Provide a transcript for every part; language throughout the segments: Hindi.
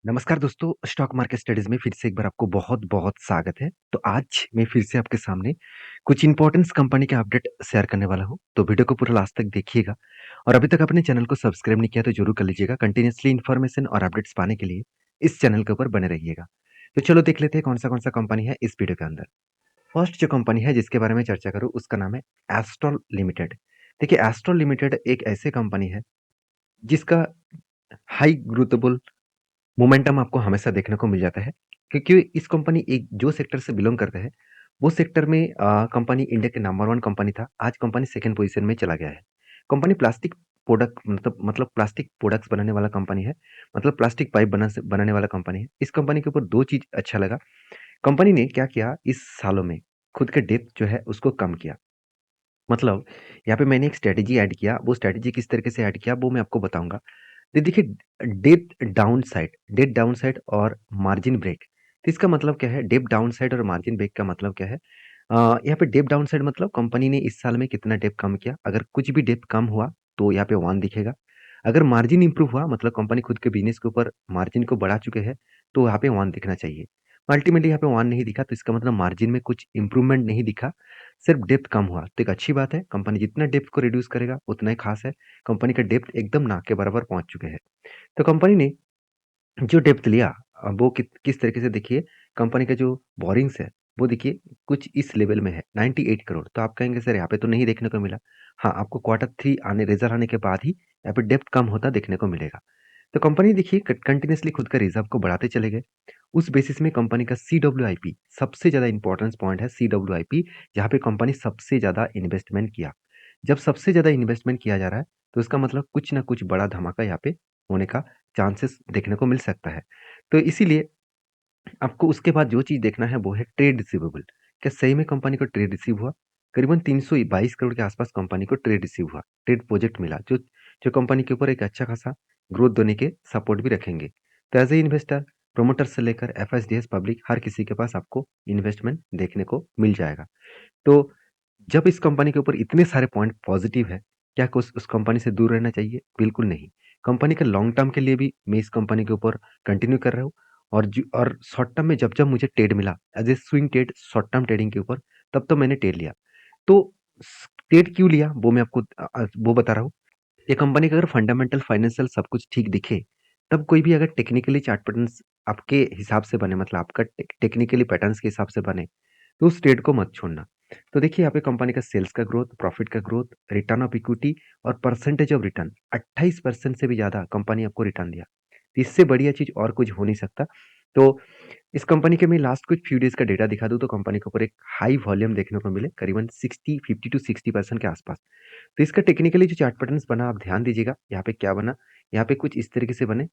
नमस्कार दोस्तों, स्टॉक मार्केट स्टडीज़ में फिर से एक बार आपको बहुत-बहुत स्वागत है। तो आज मैं फिर से आपके सामने कुछ इम्पोर्टेंस कंपनी के अपडेट शेयर करने वाला हूँ, तो वीडियो को पूरा लास्ट तक देखिएगा और अभी तक अपने चैनल को सब्सक्राइब नहीं किया तो ज़रूर कर लीजिएगा। कंटिन्यूअसली इन्फॉर्मेशन और अपडेट्स पाने के लिए इस चैनल के ऊपर बने रहिएगा। तो चलो देख लेते हैं कौन-सा कंपनी है इस वीडियो के अंदर। फर्स्ट जो कंपनी है जिसके बारे में चर्चा करूँ उसका नाम है एस्ट्रल लिमिटेड। देखिए एस्ट्रल लिमिटेड एक ऐसी कंपनी है जिसका हाई ग्रोथेबल मोमेंटम आपको हमेशा देखने को मिल जाता है क्योंकि इस कंपनी एक जो सेक्टर से बिलोंग करता है वो सेक्टर में कंपनी इंडिया के नंबर वन कंपनी था। आज कंपनी सेकंड पोजीशन में चला गया है। कंपनी प्लास्टिक प्रोडक्ट मतलब प्लास्टिक प्रोडक्ट्स बनाने वाला कंपनी है। मतलब प्लास्टिक पाइप बनाने वाला कंपनी है। इस कंपनी के ऊपर दो चीज अच्छा लगा। कंपनी ने क्या किया इस सालों में खुद के डेप्थ जो है उसको कम किया। मतलब यहाँ पे मैंने एक स्ट्रेटेजी ऐड किया। वो स्ट्रेटेजी किस तरीके से ऐड किया वो मैं आपको बताऊंगा। देखिए डेट डाउन साइड और मार्जिन ब्रेक। तो इसका मतलब क्या है? डेप डाउन साइड और मार्जिन ब्रेक का मतलब क्या है? यहाँ पे डेप डाउन साइड मतलब कंपनी ने इस साल में कितना डेप कम किया। अगर कुछ भी डेप कम हुआ तो यहाँ पे वन दिखेगा। अगर मार्जिन इंप्रूव हुआ मतलब कंपनी खुद के बिजनेस के ऊपर मार्जिन को बढ़ा चुके हैं तो यहाँ पे वन दिखना चाहिए। अल्टीमेटली यहाँ पे वन नहीं दिखा तो इसका मतलब मार्जिन में कुछ इंप्रूवमेंट नहीं दिखा, सिर्फ डेप्थ कम हुआ। तो एक अच्छी बात है, कंपनी जितना डेप्थ को रिड्यूस करेगा उतना ही खास है। कंपनी का डेप्थ एकदम ना के बराबर पहुंच चुके हैं। तो कंपनी ने जो डेप्थ लिया वो किस तरीके से देखिए। कंपनी का जो बोरिंग्स है वो देखिए कुछ इस लेवल में है 98 करोड़। तो आप कहेंगे सर यहाँ पे तो नहीं देखने को मिला। हाँ, आपको क्वार्टर थ्री आने रिजल्ट आने के बाद ही यहाँ पे डेप्थ कम होता देखने को मिलेगा। तो कंपनी देखिए कंटिन्यूसली खुद का रिजर्व को बढ़ाते चले गए। उस बेसिस में कंपनी का CWIP सबसे ज़्यादा इंपॉर्टेंस पॉइंट है। CWIP जहाँ पे कंपनी सबसे ज़्यादा इन्वेस्टमेंट किया। जब सबसे ज़्यादा इन्वेस्टमेंट किया जा रहा है तो इसका मतलब कुछ ना कुछ बड़ा धमाका यहाँ पे होने का चांसेस देखने को मिल सकता है। तो इसीलिए आपको उसके बाद जो चीज़ देखना है वो है ट्रेड रिसीवेबल। क्या सही में कंपनी को ट्रेड रिसीव हुआ? करीबन 322 करोड़ के आसपास कंपनी को ट्रेड रिसीव हुआ। ट्रेड प्रोजेक्ट मिला जो जो कंपनी के ऊपर एक अच्छा खासा ग्रोथ देने के सपोर्ट भी रखेंगे। तो एज़ ए इन्वेस्टर, प्रोमोटर से लेकर एफएसडीएस पब्लिक हर किसी के पास आपको इन्वेस्टमेंट देखने को मिल जाएगा। तो जब इस कंपनी के ऊपर इतने सारे पॉइंट पॉजिटिव है, क्या उस कंपनी से दूर रहना चाहिए? बिल्कुल नहीं। कंपनी के लॉन्ग टर्म के लिए भी मैं इस कंपनी के ऊपर कंटिन्यू कर रहा हूँ और शॉर्ट टर्म में जब-जब मुझे ट्रेड मिला as a swing trade short term trading के ऊपर, तब तो मैंने ट्रेड लिया। तो ट्रेड क्यों लिया वो मैं आपको वो बता रहा हूँ। ये कंपनी का अगर फंडामेंटल फाइनेंशियल सब कुछ ठीक दिखे, तब कोई भी अगर टेक्निकली चार्ट पैटर्न्स आपके हिसाब से बने मतलब आपका टेक्निकली पैटर्न्स के हिसाब से बने तो उस ट्रेड को मत छोड़ना। तो देखिए यहाँ पे कंपनी का सेल्स का ग्रोथ, प्रॉफिट का ग्रोथ, रिटर्न ऑफ इक्विटी और परसेंटेज ऑफ रिटर्न 28% से भी ज़्यादा कंपनी आपको रिटर्न दिया। तो इससे बढ़िया चीज़ और कुछ हो नहीं सकता। तो इस कंपनी के मैं लास्ट कुछ फ्यू डेज़ का डेटा दिखा दूँ तो कंपनी के ऊपर एक हाई वॉल्यूम देखने को मिले करीबन 50 टू 60% के आसपास। तो इसका टेक्निकली जो चार्ट पैटर्न्स बना आप ध्यान दीजिएगा। यहाँ पे क्या बना? यहाँ पे कुछ इस तरीके से बने।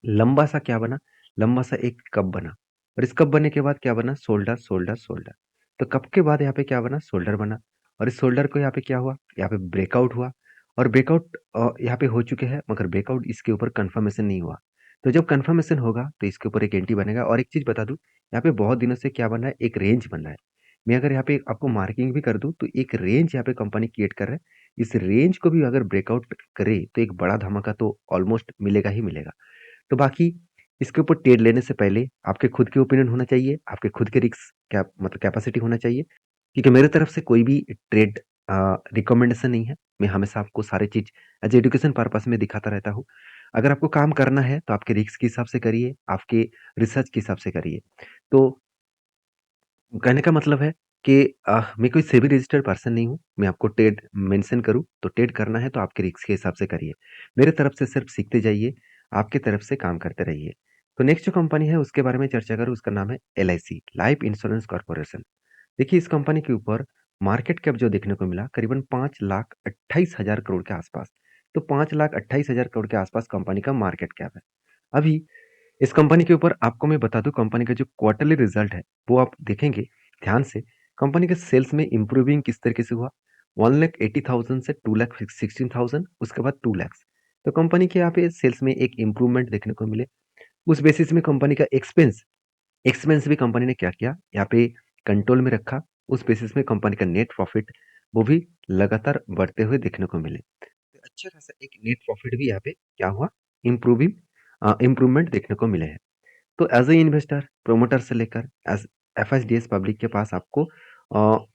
लंबा सा क्या बना? लंबा सा एक कप बना और इस कप बनने के बाद क्या बना? Shoulder, shoulder, shoulder. तो कप के बाद यहाँ पे क्या बना? शोल्डर बना और इस शोल्डर को यहाँ पे क्या हुआ? यहाँ पे ब्रेकआउट हुआ और ब्रेकआउट यहाँ पे हो चुके हैं मगर ब्रेकआउट इसके ऊपर कंफर्मेशन नहीं हुआ। तो जब कंफर्मेशन होगा तो इसके ऊपर एक एंटी बनेगा और एक चीज़ बता दूँ, यहाँ पे बहुत दिनों से क्या बन रहा है? एक रेंज बन रहा है। मैं अगर यहाँ पे आपको मार्किंग भी कर दूँ तो एक रेंज यहाँ पे कंपनी क्रिएट कर रहा है। इस रेंज को भी अगर ब्रेकआउट करे तो एक बड़ा धमाका तो ऑलमोस्ट मिलेगा ही मिलेगा। तो बाकी इसके ऊपर ट्रेड लेने से पहले आपके खुद के ओपिनियन होना चाहिए, आपके खुद के रिस्क क्या मतलब कैपेसिटी होना चाहिए। क्योंकि मेरे तरफ से कोई भी ट्रेड रिकमेंडेशन नहीं है। मैं हमेशा आपको सारी चीज़ एज़ एजुकेशन पर्पज़ में दिखाता रहता हूँ। अगर आपको काम करना है तो आपके रिस्क के हिसाब से करिए, आपके रिसर्च के हिसाब से करिए। तो कहने का मतलब है कि मैं कोई सेबी रजिस्टर्ड पर्सन नहीं हूँ। मैं आपको ट्रेड मेंशन करूँ तो ट्रेड करना है तो आपके रिस्क के हिसाब से करिए। मेरे तरफ से सिर्फ सीखते जाइए, आपकी तरफ से काम करते रहिए। तो नेक्स्ट जो कंपनी है उसके बारे में चर्चा करूँ उसका नाम है एलआईसी लाइफ इंश्योरेंस कॉर्पोरेशन। देखिए इस कंपनी के ऊपर मार्केट कैप जो देखने को मिला करीबन 5,28,000 करोड़ के आसपास। तो 5,28,000 करोड़ के आसपास कंपनी का मार्केट कैप है। अभी इस कंपनी के ऊपर आपको मैं बता दूं कंपनी का जो क्वार्टरली रिजल्ट है वो आप देखेंगे ध्यान से। कंपनी के सेल्स में इंप्रूविंग किस तरीके से हुआ? 1,80,000 से 2,16,000 उसके बाद 2 लाख। तो कंपनी के यहाँ पे सेल्स में एक इम्प्रूवमेंट देखने को मिले। उस बेसिस में कंपनी का एक्सपेंस एक्सपेंस भी कंपनी ने क्या किया यहाँ पे कंट्रोल में रखा। उस बेसिस में कंपनी का नेट प्रॉफिट वो भी लगातार बढ़ते हुए देखने को मिले। तो अच्छा खासा एक नेट प्रॉफिट भी यहाँ पे क्या हुआ? इम्प्रूविंग इम्प्रूवमेंट देखने को मिले हैं। तो एज ए इन्वेस्टर, प्रोमोटर से लेकर एज एफएसडीएस पब्लिक के पास आपको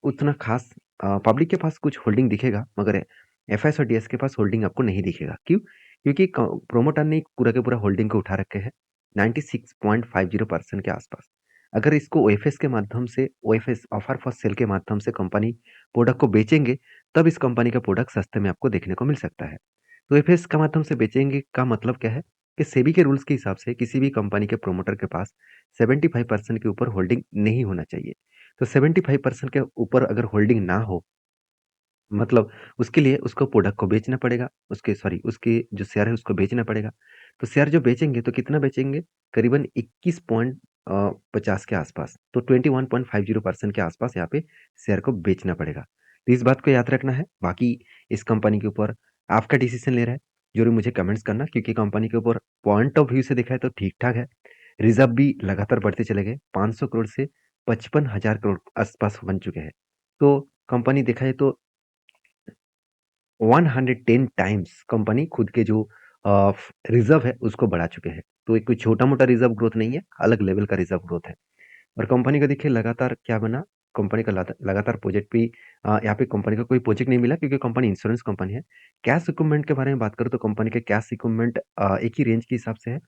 उतना खास पब्लिक के पास कुछ होल्डिंग दिखेगा, मगर एफएस और डीएस के पास होल्डिंग आपको नहीं दिखेगा। क्यों? क्योंकि प्रोमोटर ने पूरा के पूरा होल्डिंग को उठा रखे हैं 96.50% के आसपास। अगर इसको ओएफएस के माध्यम से, ओएफएस ऑफर फॉर सेल के माध्यम से कंपनी प्रोडक्ट को बेचेंगे, तब इस कंपनी का प्रोडक्ट सस्ते में आपको देखने को मिल सकता है। तो ओएफएस का माध्यम से बेचेंगे का मतलब क्या है कि सेबी के रूल्स के हिसाब से किसी भी कंपनी के प्रोमोटर के पास 75% के ऊपर होल्डिंग नहीं होना चाहिए। तो 75% के ऊपर अगर होल्डिंग ना हो, मतलब उसके लिए उसको प्रोडक्ट को बेचना पड़ेगा, उसके जो शेयर है उसको बेचना पड़ेगा। तो शेयर जो बेचेंगे तो कितना बेचेंगे? करीबन 21.50 के आसपास, तो 21.50% के आसपास यहाँ पे शेयर को बेचना पड़ेगा। तो इस बात को याद रखना है। बाकी इस कंपनी के ऊपर आपका डिसीजन ले रहा है, ज़रूर मुझे कमेंट्स करना, क्योंकि कंपनी के ऊपर पॉइंट ऑफ व्यू से देखा है तो ठीक-ठाक है। रिज़र्व भी लगातार बढ़ते चले गए, 500 करोड़ से 55,000 करोड़ आसपास बन चुके हैं। तो कंपनी देखा जाए तो 110 टाइम्स कंपनी खुद के जो रिजर्व है उसको बढ़ा चुके हैं। तो एक कोई छोटा-मोटा रिजर्व ग्रोथ नहीं है, अलग लेवल का रिजर्व ग्रोथ है। और कंपनी का देखिए लगातार क्या बना, कंपनी का लगातार प्रोजेक्ट भी यहाँ पे कंपनी का कोई प्रोजेक्ट नहीं मिला, क्योंकि कंपनी इंश्योरेंस कंपनी है। कैश इक्विपमेंट के बारे में बात करूँ तो कंपनी के कैश इक्विपमेंट एक ही रेंज के हिसाब से है।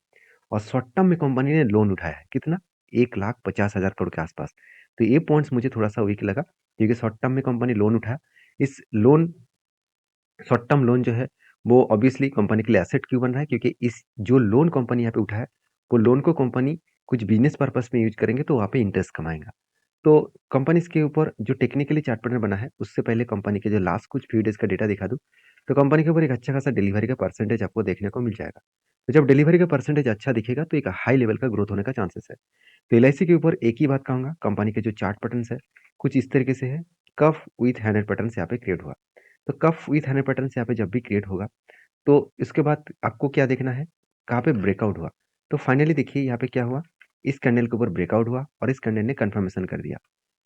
और शॉर्ट टर्म में कंपनी ने लोन उठाया है, कितना? 1,50,000 करोड़ के आसपास। तो ये पॉइंट्स मुझे थोड़ा-सा वीक लगा, क्योंकि शॉर्ट टर्म में कंपनी लोन उठाया। इस लोन शॉर्ट टर्म लोन जो है, वो ऑब्वियसली कंपनी के लिए एसेट क्यों बन रहा है? क्योंकि इस जो लोन कंपनी यहाँ पे उठाया है, वो लोन को कंपनी कुछ बिज़नेस पर्पज़ में यूज़ करेंगे, तो वहाँ पे इंटरेस्ट कमाएगा। तो कंपनीज़ के ऊपर जो टेक्निकली चार्ट पैटर्न बना है, उससे पहले कंपनी के जो लास्ट कुछ फ्यू डेज़ का डेटा दिखा दूँ, तो कंपनी के ऊपर एक अच्छा खासा डिलीवरी का परसेंटेज आपको देखने को मिल जाएगा। तो जब डिलीवरी का परसेंटेज अच्छा दिखेगा, तो एक हाई लेवल का ग्रोथ होने का चांसेस है। तो एलआईसी के ऊपर एक ही बात कहूँगा, कंपनी के जो चार्ट पैटर्न्स है, कुछ इस तरीके से है, कफ विथ हैंडल पैटर्न्स यहाँ पे क्रिएट हुआ। तो कफ विथ हैंडल पैटर्न्स यहाँ पे जब भी क्रिएट होगा, तो इसके बाद आपको क्या देखना है, कहाँ पे ब्रेकआउट हुआ। तो फाइनली देखिए यहाँ पे क्या हुआ, इस कैंडल के ऊपर ब्रेकआउट हुआ और इस कैंडल ने कंफर्मेशन कर दिया।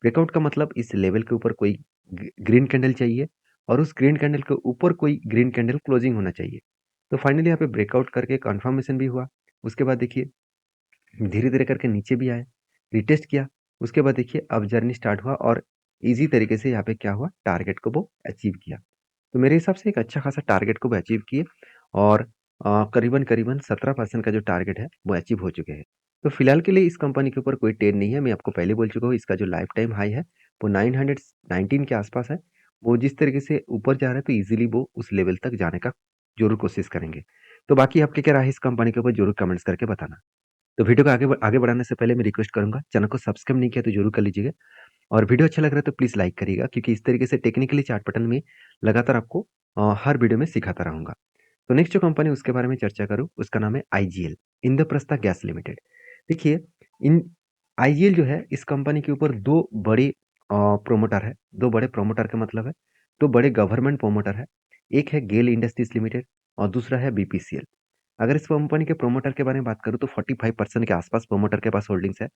ब्रेकआउट का मतलब इस लेवल के ऊपर कोई ग्रीन कैंडल चाहिए और उस ग्रीन कैंडल के ऊपर कोई ग्रीन कैंडल क्लोजिंग होना चाहिए। तो फाइनली यहाँ पे ब्रेकआउट करके कंफर्मेशन भी हुआ। उसके बाद देखिए धीरे-धीरे करके नीचे भी आए, रिटेस्ट किया। उसके बाद देखिए अब जर्नी स्टार्ट हुआ और ईज़ी तरीके से यहाँ पे क्या हुआ, टारगेट को वो अचीव किया। तो मेरे हिसाब से एक अच्छा खासा टारगेट को वो अचीव किए और करीबन-करीबन 17% का जो टारगेट है, वो अचीव हो चुके हैं। तो फिलहाल के लिए इस कंपनी के ऊपर कोई ट्रेड नहीं है, मैं आपको पहले बोल चुका हूँ, इसका जो लाइफ टाइम हाई है, वो 919 के आसपास है। वो जिस तरीके से ऊपर जा रहा है, तो ईज़िली वो उस लेवल तक जाने का ज़रूर कोशिश करेंगे। तो बाकी आपकी क्या राय है इस कंपनी के ऊपर, ज़रूर कमेंट्स करके बताना। तो वीडियो को आगे बढ़ाने से पहले मैं रिक्वेस्ट करूँगा, चैनल को सब्सक्राइब नहीं किया तो ज़रूर कर लीजिएगा और वीडियो अच्छा लग रहा है तो प्लीज़ लाइक करिएगा, क्योंकि इस तरीके से टेक्निकली चार्ट पैटर्न में लगातार आपको हर वीडियो में सिखाता रहूँगा। तो नेक्स्ट जो कंपनी उसके बारे में चर्चा करूँ, उसका नाम है आईजीएल, इंद्रप्रस्थ गैस लिमिटेड। देखिए, इन आईजीएल जो है, इस कंपनी के ऊपर 2 बड़े प्रोमोटर है, 2 बड़े प्रोमोटर का मतलब है, 2 बड़े गवर्नमेंट प्रोमोटर है। एक है गेल इंडस्ट्रीज़ लिमिटेड और दूसरा है बीपीसीएल। अगर इस कंपनी के प्रोमोटर के बारे में बात करूँ तो 45% के आसपास प्रोमोटर के पास होल्डिंग्स है।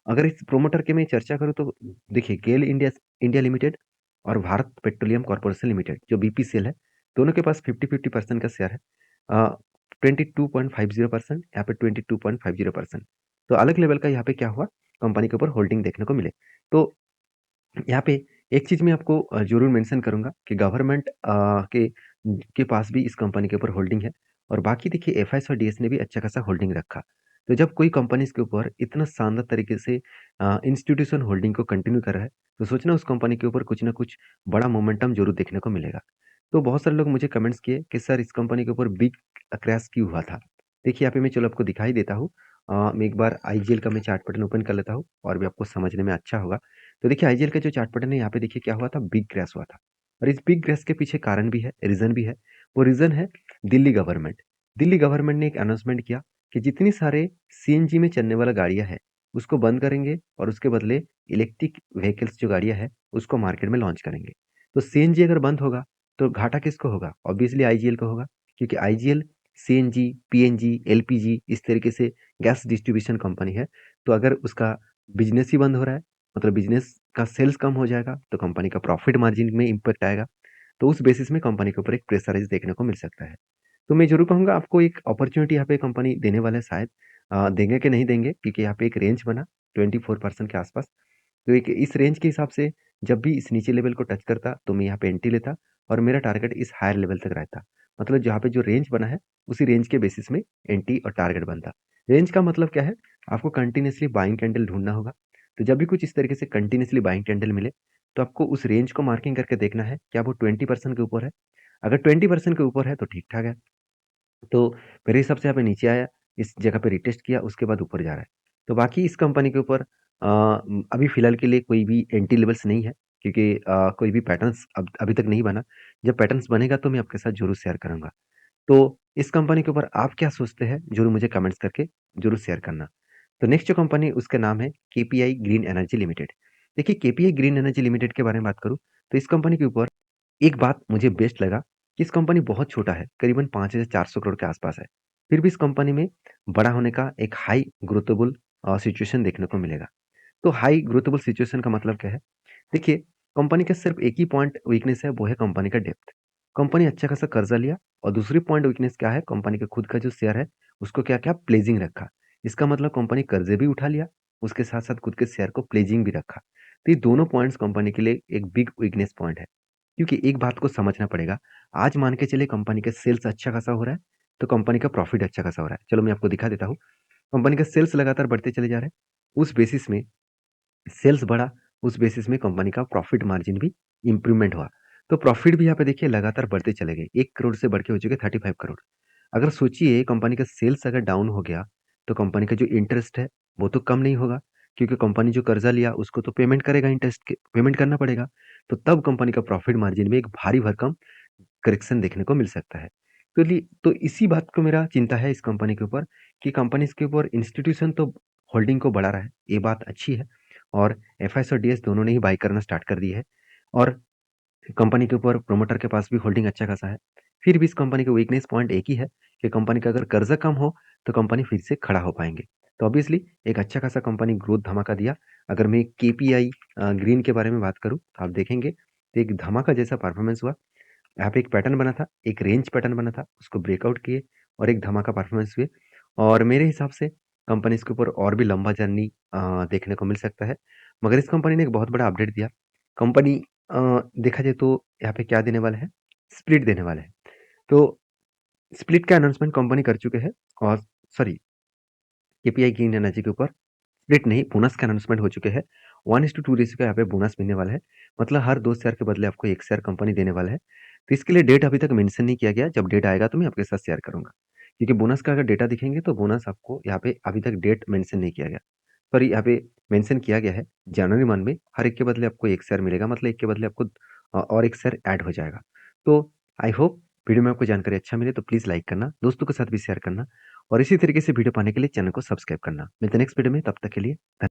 अगर इस प्रोमोटर की मैं चर्चा करूँ तो देखिए गेल इंडिया इंडिया लिमिटेड और भारत पेट्रोलियम कॉर्पोरेशन लिमिटेड जो बीपीसीएल है, दोनों के पास 50-50% का शेयर है। 22.50% यहाँ पे 22.50%। तो अलग लेवल का यहाँ पे क्या हुआ, कंपनी के ऊपर होल्डिंग देखने को मिले। तो यहाँ पे एक चीज़ मैं आपको ज़रूर मेंशन करूँगा कि गवर्नमेंट के पास भी इस कंपनी के ऊपर होल्डिंग है और बाकी देखिए एफआईएस और डीएस ने भी अच्छा खासा होल्डिंग रखा। तो जब कोई कंपनीज़ के ऊपर इतना शानदार तरीके से इंस्टीट्यूशन होल्डिंग को कंटिन्यू कर रहा है, तो सोचना उस कंपनी के ऊपर कुछ ना कुछ बड़ा मोमेंटम ज़रूर देखने को मिलेगा। तो बहुत सारे लोग मुझे कमेंट्स किए कि सर इस कंपनी के ऊपर बिग क्रैश क्यों हुआ था? देखिए यहाँ पे मैं चलो आपको दिखाई देता हूँ। मैं एक बार आईजीएल का मैं चार्ट पैटर्न ओपन कर लेता हूँ और भी आपको समझने में अच्छा होगा। तो देखिए आईजीएल का जो चार्ट पैटर्न है यहाँ पे देखिए क्या हुआ था, बिग क्रैश हुआ था और इस बिग क्रैश के पीछे कारण भी है, रीज़न भी है। वो रीज़न है दिल्ली गवर्नमेंट। दिल्ली गवर्नमेंट ने एक अनाउंसमेंट किया कि जितनी सारे सीएनजी में चलने वाला गाड़ियाँ हैं, उसको बंद करेंगे और उसके बदले इलेक्ट्रिक व्हीकल्स जो गाड़ियाँ हैं, उसको मार्केट में लॉन्च करेंगे। तो सीएनजी अगर बंद होगा, तो घाटा किसको होगा? ऑब्वियसली आईजीएल को होगा, क्योंकि आईजीएल सीएनजी, पीएनजी, एलपीजी इस तरीके से गैस डिस्ट्रीब्यूशन कंपनी है। तो अगर उसका बिज़नेस ही बंद हो रहा है, मतलब बिज़नेस का सेल्स कम हो जाएगा, तो कंपनी का प्रॉफ़िट मार्जिन में इम्पैक्ट आएगा। तो उस बेसिस में कंपनी के ऊपर एक प्रेशराइज़ देखने को मिल सकता है। तो मैं ज़रूर कहूँगा आपको एक अपॉर्च्युनिटी यहाँ पे कंपनी देने वाला है शायद देंगे कि नहीं देंगे क्योंकि यहाँ पे एक रेंज बना 24% के आसपास। तो एक इस रेंज के हिसाब से जब भी इस नीचे लेवल को टच करता तो मैं यहाँ पे एंट्री लेता और मेरा टारगेट इस हायर लेवल तक रहता। मतलब जहाँ पे जो रेंज बना है उसी रेंज के बेसिस में एंट्री और टारगेट बनता। रेंज का मतलब क्या है? आपको कंटिन्यूअसली बाइंग कैंडल ढूँढना होगा। तो जब भी कुछ इस तरीके से कंटिन्यूअसली बाइंग कैंडल मिले, तो आपको उस रेंज को मार्किंग करके देखना है, क्या वो 20% के ऊपर है? अगर 20% के ऊपर है तो ठीक-ठाक है। तो मेरे हिसाब से यहाँ पे नीचे आया, इस जगह पे रिटेस्ट किया, उसके बाद ऊपर जा रहा है। तो बाकी इस कंपनी के ऊपर अभी फ़िलहाल के लिए कोई भी एंट्री लेवल्स नहीं है क्योंकि कोई भी पैटर्न्स अब अभी तक नहीं बना। जब पैटर्न्स बनेगा तो मैं आपके साथ ज़रूर शेयर करूँगा। तो इस कंपनी के ऊपर आप क्या सोचते हैं? ज़रूर मुझे कमेंट्स करके ज़रूर शेयर करना। तो नेक्स्ट जो कंपनी उसका नाम है केपीआई ग्रीन एनर्जी लिमिटेड। देखिए केपीआई ग्रीन एनर्जी लिमिटेड के बारे में बात करूँ, तो इस कंपनी के ऊपर एक बात मुझे बेस्ट लगा कि इस कंपनी बहुत छोटा है, करीबन 5,400 करोड़ के आसपास है। फिर भी इस कंपनी में बड़ा होने का एक हाई ग्रोथेबल सिचुएशन देखने को मिलेगा। तो हाई ग्रोथेबल सिचुएशन का मतलब क्या है? देखिए, कंपनी का सिर्फ एक ही पॉइंट वीकनेस है, वो है कंपनी का डेप्थ। कंपनी अच्छा खासा कर्जा लिया और दूसरी पॉइंट वीकनेस क्या है? कंपनी का खुद का जो शेयर है, उसको क्या किया? प्लेजिंग रखा। इसका मतलब कंपनी कर्जे भी उठा लिया, उसके साथ-साथ खुद के शेयर को प्लेजिंग भी रखा। तो ये दोनों पॉइंट्स कंपनी के लिए एक बिग वीकनेस पॉइंट है। क्योंकि एक बात को समझना पड़ेगा, आज मान के चलिए कंपनी का सेल्स अच्छा खासा हो रहा है, तो कंपनी का प्रॉफिट अच्छा खासा हो रहा है। चलो मैं आपको दिखा देता हूँ। कंपनी का सेल्स लगातार बढ़ते चले जा रहे हैं। उस बेसिस में सेल्स बढ़ा, उस बेसिस में कंपनी का प्रॉफिट मार्जिन भी इम्प्रूवमेंट हुआ। तो प्रॉफिट भी यहाँ पे देखिए लगातार बढ़ते चले गए। 1 करोड़ से बढ़ के हो चुके 35 करोड़। अगर सोचिए कंपनी का सेल्स अगर डाउन हो गया, तो कंपनी का जो इंटरेस्ट है, वो तो कम नहीं होगा, क्योंकि कंपनी जो कर्ज़ा लिया उसको तो पेमेंट करेगा इंटरेस्ट के पेमेंट करना पड़ेगा। तो तब कंपनी का प्रॉफिट मार्जिन में एक भारी भरकम करेक्शन देखने को मिल सकता है। तो इसी बात को मेरा चिंता है इस कंपनी के ऊपर कि कंपनी इसके ऊपर इंस्टीट्यूशन तो होल्डिंग को बढ़ा रहा है, ये बात अच्छी है और एफआईएस और डीएस दोनों ने ही बाय करना स्टार्ट कर दी है और कंपनी के ऊपर प्रोमोटर के पास भी होल्डिंग अच्छा खासा है। फिर भी इस कंपनी का वीकनेस पॉइंट एक ही है कि कंपनी का अगर कर्जा कम हो, तो कंपनी फिर से खड़ा हो पाएँगे। तो ऑब्वियसली एक अच्छा खासा कंपनी ग्रोथ धमाका दिया। अगर मैं केपीआई ग्रीन के बारे में बात करूँ, तो आप देखेंगे तो एक धमाका जैसा परफॉर्मेंस हुआ। यहाँ पे एक पैटर्न बना था, एक रेंज पैटर्न बना था, उसको ब्रेकआउट किए और एक धमाका परफॉर्मेंस हुए और मेरे हिसाब से कंपनी इसके ऊपर और भी लंबा जर्नी देखने को मिल सकता है। मगर इस कंपनी ने एक बहुत बड़ा अपडेट दिया। कंपनी देखा जाए तो यहाँ पे क्या देने वाला है, स्प्लिट देने वाला है। तो स्प्लिट का अनाउंसमेंट कंपनी कर चुके हैं और सॉरी केपीआई ग्रीन एनर्जी के ऊपर स्प्लिट नहीं, बोनस का अनाउंसमेंट हो चुके हैं। 1:2 रेशियो का यहाँ पे बोनस मिलने वाला है। मतलब हर 2 शेयर के बदले आपको 1 शेयर कंपनी देने वाला है। तो इसके लिए डेट अभी तक मेंशन नहीं किया गया। जब डेट आएगा तो मैं आपके साथ शेयर करूँगा। क्योंकि बोनस का अगर डेटा दिखेंगे तो बोनस आपको यहाँ पे अभी तक डेट मेंशन नहीं किया गया। सॉरी यहाँ पे मेंशन किया गया है जनवरी मंथ में हर एक के बदले आपको 1 शेयर मिलेगा मतलब एक के बदले आपको और 1 शेयर ऐड हो जाएगा। तो आई होप वीडियो में आपको जानकारी अच्छा मिले तो प्लीज़ लाइक करना, दोस्तों के साथ भी शेयर करना और इसी तरीके से वीडियो पाने के लिए चैनल को सब्सक्राइब करना। मिलते हैं नेक्स्ट वीडियो में, तब तक के लिए धन्य